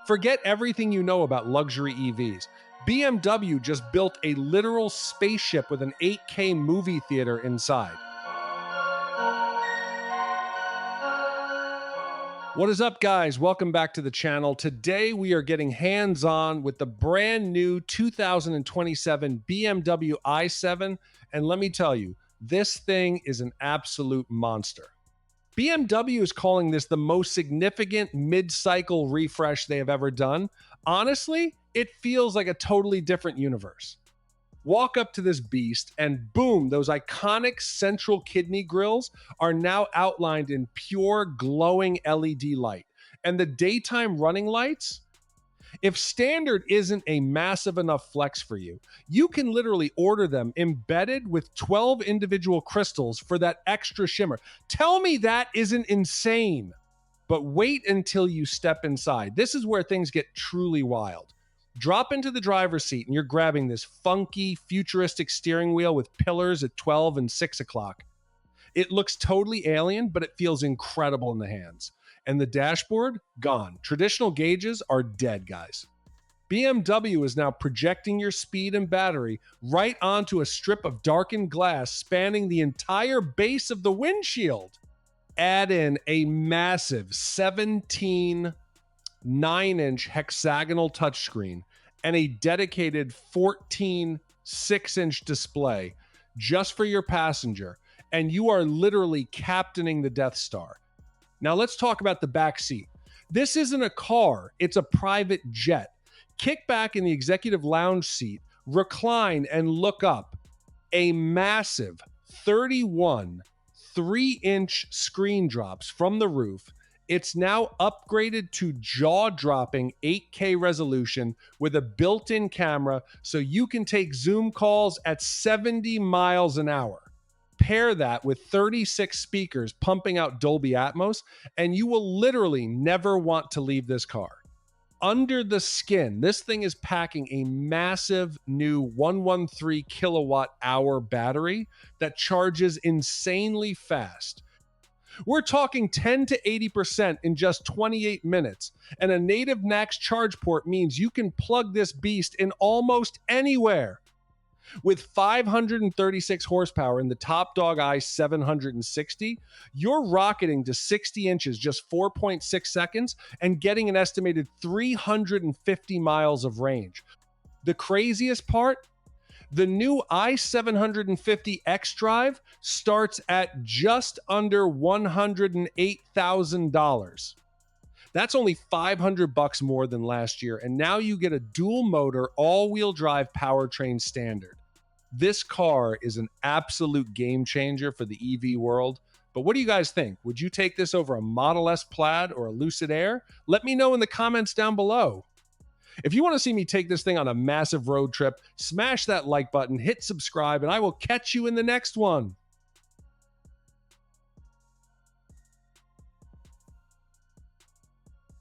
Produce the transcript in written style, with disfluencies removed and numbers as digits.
Forget everything you know about luxury EVs. BMW just built a literal spaceship with an 8K movie theater inside. What is up, guys? Welcome back to the channel. Today we are getting hands-on with the brand new 2027 BMW i7, and let me tell you, this thing is an absolute monster. BMW is calling this the most significant mid-cycle refresh they have ever done. Honestly, it feels like a totally different universe. Walk up to this beast and boom, those iconic central kidney grills are now outlined in pure glowing LED light. And the daytime running lights, if standard isn't a massive enough flex for you, you can literally order them embedded with 12 individual crystals for that extra shimmer. Tell me that isn't insane. But wait until you step inside. This is where things get truly wild. Drop into the driver's seat and you're grabbing this funky, futuristic steering wheel with pillars at 12 and 6 o'clock. It looks totally alien, but it feels incredible in the hands. And the dashboard, gone. Traditional gauges are dead, guys. BMW is now projecting your speed and battery right onto a strip of darkened glass spanning the entire base of the windshield. Add in a massive 17 9-inch hexagonal touchscreen and a dedicated 14 6-inch display just for your passenger, and you are literally captaining the Death Star. Now let's talk about the back seat. This isn't a car, it's a private jet. Kick back in the executive lounge seat, recline, and look up. A massive 31 3-inch screen drops from the roof. It's now upgraded to jaw-dropping 8K resolution with a built-in camera so you can take Zoom calls at 70 miles an hour. Pair that with 36 speakers pumping out Dolby Atmos, and you will literally never want to leave this car. Under the skin, this thing is packing a massive new 113 kilowatt hour battery that charges insanely fast. We're talking 10 to 80% in just 28 minutes, and a native NACS charge port means you can plug this beast in almost anywhere. With 536 horsepower in the top dog i760, you're rocketing to 60 inches just 4.6 seconds and getting an estimated 350 miles of range. The craziest part? The new i750 xDrive starts at just under $108,000. That's only $500 more than last year, and now you get a dual motor all-wheel drive powertrain standard. This car is an absolute game changer for the EV world. But what do you guys think? Would you take this over a Model S Plaid or a Lucid Air? Let me know in the comments down below. If you want to see me take this thing on a massive road trip, smash that like button, hit subscribe, and I will catch you in the next one.